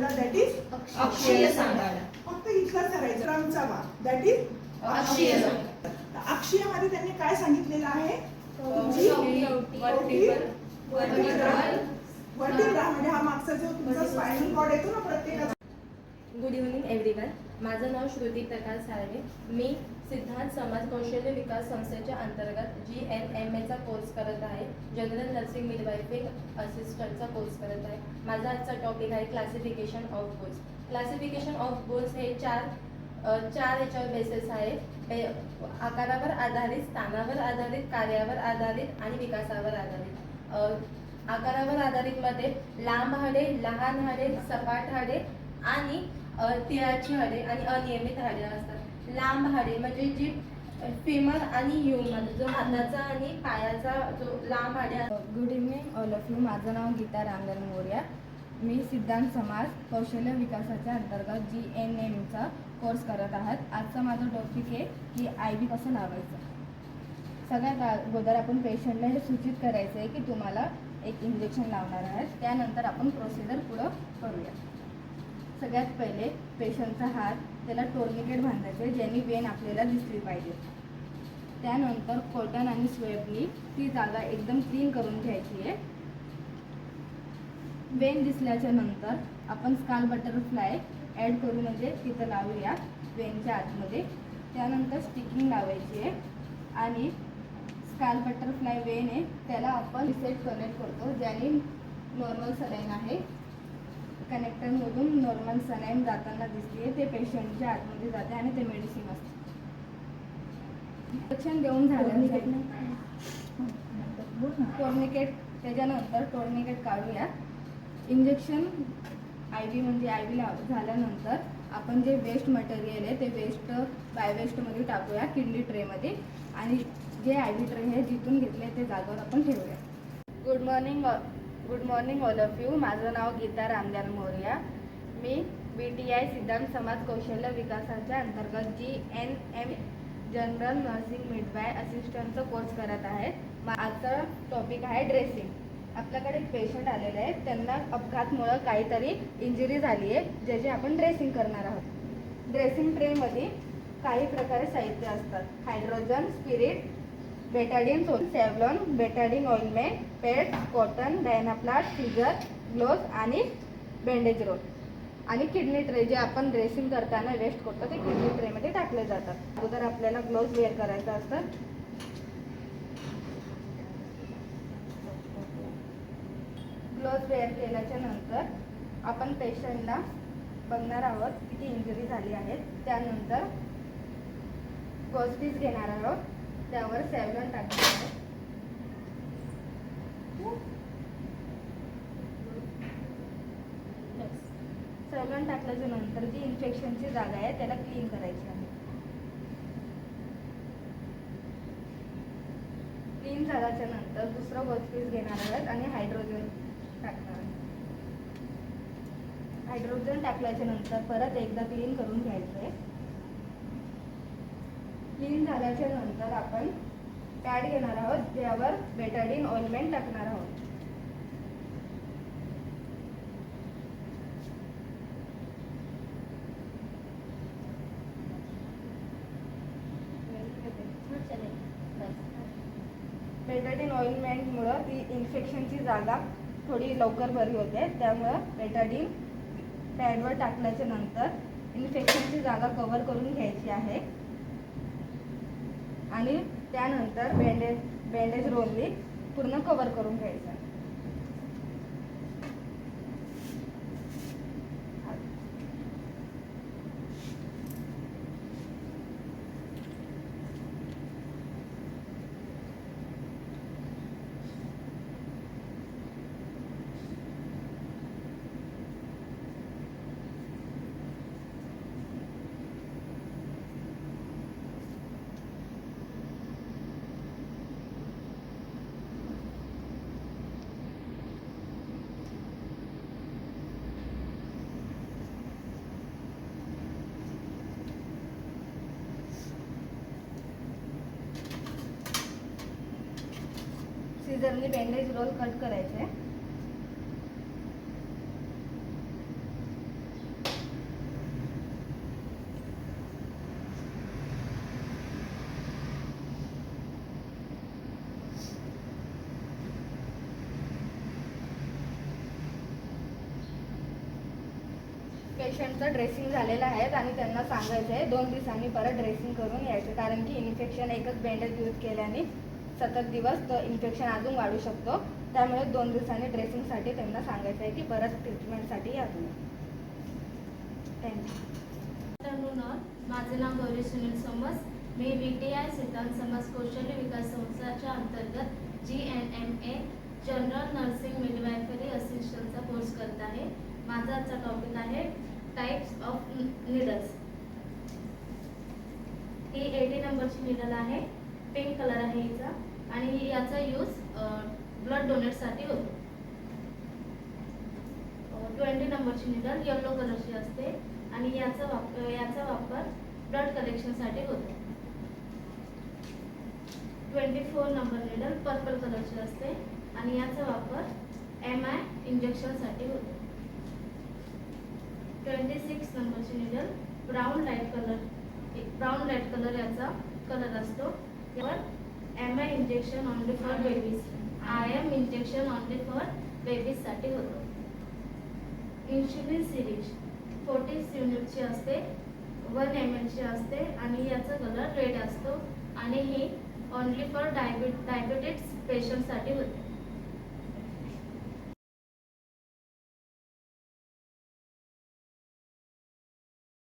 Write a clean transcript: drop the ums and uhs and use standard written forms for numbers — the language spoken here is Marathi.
बोला दॅट इज अक्षीय सांगाडा. फक्त इथलाच करायचं रंगचा वा दॅट इज अक्षीय सांगाडा. अक्षीय मध्ये त्यांनी काय सांगितलेलं आहे तुमची वर्टिब्रा म्हणजे हा मागचा जो तुमचा स्पायनल कॉर्ड येतो ना प्रत्येकाचा. Good evening everyone. माझं नाव श्रुती प्रकाश साळवे. मी सिद्धांत समाज कौशल्य विकास संस्थेच्या अंतर्गत GNMA कोर्स करत आहे. जनरल नर्सिंग मिडवायफिंग असिस्टंटचा कोर्स करत आहे. माझा आजचा टॉपिक आहे classification of goals. Classification of goals हे चार याच्यावर बेसिस आहे. आकारावर आधारित, स्थानावर आधारित, कार्यावर आधारित आणि विकासावर आधारित. आकारावर आधारित मध्ये लांब हाडे, लहान हाडे, सपाट हाडे आणि तिळाची हाडे आणि अनियमित हाडे असतात. लांब हाडे म्हणजे जी फेमर आणि ह्युमन जो हाताचा आणि पायाचा जो लांब हाडे असतात. Good evening all of you. माझं नाव गीता रामदान मोर्या. मी सिद्धांत समाज कौशल्य विकासाच्या अंतर्गत GNMचा कोर्स करत आहात. आजचा माझा टॉपिक आहे की IV कसं लावायचं. सगळ्यात अगोदर आपण पेशंटला हे सूचित करायचं आहे की तुम्हाला एक इंजेक्शन लावणार आहेत. त्यानंतर आपण प्रोसिजर पुढं करूया. सगळ्यात पहिले पेशंटचा हात त्याला टोर्निकेट बांधायचे ज्यांनी वेन आपल्याला दिसली पाहिजे. त्यानंतर कॉटन आणि स्वेबनी ती जागा एकदम क्लीन करून घ्यायची आहे. वेन दिसल्याच्या नंतर आपण स्काल बटरफ्लाय ॲड करू म्हणजे तिथं लावूया वेनच्या आतमध्ये. त्यानंतर स्टिकिंग लावायची आहे आणि स्काल बटरफ्लाय वेन आहे त्याला आपण रिसेट कनेक्ट करतो ज्याने नॉर्मल सलाईन आहे. कनेक्टरमधून नॉर्मल सलाईन जाताना दिसते ते पेशंटच्या आतमध्ये जाते आणि ते मेडिसिन असते. इंजेक्शन देऊन झाल्यानंतर टोर्निकेट त्याच्यानंतर टोर्निकेट काढूया. इंजेक्शन IV म्हणजे IV झाल्यानंतर आपण जे वेस्ट मटेरियल आहे ते वेस्ट बाय वेस्टमध्ये टाकूया किडनी ट्रेमध्ये आणि जे IV ट्रे आहे जिथून घेतले ते जागेवर आपण ठेवूया. Good morning all of you. माझं नाव गीता रामदान मोर्या. मी BTI सिद्धांत समाज कौशल्य विकासाच्या अंतर्गत GNM जनरल नर्सिंग मिडवाय असिस्टंटचा कोर्स करत आहे. आजचा टॉपिक आहे ड्रेसिंग. आपल्याकडे एक पेशंट आलेले आहेत, त्यांना अपघातमुळं काहीतरी इंजुरी झाली आहे ज्याची आपण ड्रेसिंग करणार आहोत. ड्रेसिंग ट्रेमध्ये काही प्रकारे साहित्य असतात. Hydrogen, spirit, Betadine, Savlon, Betadine ointment, pad, cotton, Dynaplast, scissor, gloves आणि बँडेज रोल आणि किडनी ट्रे जे आपण ड्रेसिंग करताना वेस्ट करतो ते किडनी ट्रेमध्ये टाकले जातात. अगोदर आपल्याला ग्लोव्ज वेअर करायचं असतं. ग्लोव्ज वेअर केल्याच्या नंतर आपण पेशंटला बघणार आहोत किती इंजुरी झाली आहे. त्यानंतर गॉज घेणार आहोत, त्यावर सेव्हलॉन टाकणार आहोत. सेव्हलॉन टाकल्याच्या नंतर जी इन्फेक्शनची जागा आहे त्याला क्लीन करायची आहे. क्लीन झाल्याच्या नंतर दुसरं गॉज घेणार आहोत आणि हायड्रोजन टाकणार आहे. हायड्रोजन टाकल्याच्या नंतर परत एकदा क्लीन करून घ्यायचं आहे. क्लीन झाल्याच्या नंतर आपण पॅड घेणार आहोत ज्यावर बेटाडिन ऑइलमेंट टाकणार आहोत. बेटाडिन ऑइलमेंटमुळं ती इन्फेक्शनची जागा थोडी लवकर बरी होते. त्यामुळं बेटाडिन पॅडवर टाकल्याच्या नंतर इन्फेक्शनची जागा कव्हर करून घ्यायची आहे आणि त्यानंतर बँडेज रोलनी पूर्ण कव्हर करून घ्यायचं. सीझरनी बँडेज रोल कट करायचे. पेशंटचं ड्रेसिंग झालेलं आहे आणि त्यांना सांगायचं आहे 2 दिवसांनी परत ड्रेसिंग करून यायचं, कारण की इन्फेक्शन एकच बँडेज यूज केल्याने 7 दिवस तर इन्फेक्शन अजून वाढू शकतो. त्यामुळे 2 दिवसांनी ड्रेसिंगसाठी त्यांना सांगायचं आहे की परत ट्रीटमेंटसाठी या तुम्ही. थँक्यू. माझे नाव गौरी सुनील समस. मी VTI सिद्धांत समाज कौशल्य विकास संस्थाच्या अंतर्गत GNMA जनरल नर्सिंग मिडवायफरी असिस्टंटचा कोर्स करत आहे. माझा आजचा टॉपिक आहे टाइप्स ऑफ निडल्स. ही 80 नंबरची निडल आहे. पिंक कलर आहे हिचा आणि याचा यूज ब्लड डोनेटसाठी होतो. 20 नंबरची निडल येलो कलरची असते आणि याचा वापर ब्लड कलेक्शनसाठी होतो. 24 नंबर निडल पर्पल कलरची असते आणि याचा वापर MI इंजेक्शनसाठी होतो. 26 नंबरची निडल ब्राऊन लाईट कलर याचा कलर असतो. यावर MI injection only for babies, IM injection only for बेबीजसाठी होतो. इन्शुलिन सिरीज 40 युनिटची असते, 1 ml ची असते आणि याचा कलर रेड असतो आणि ही ओनली फॉर डायबिटीज पेशंटसाठी होते.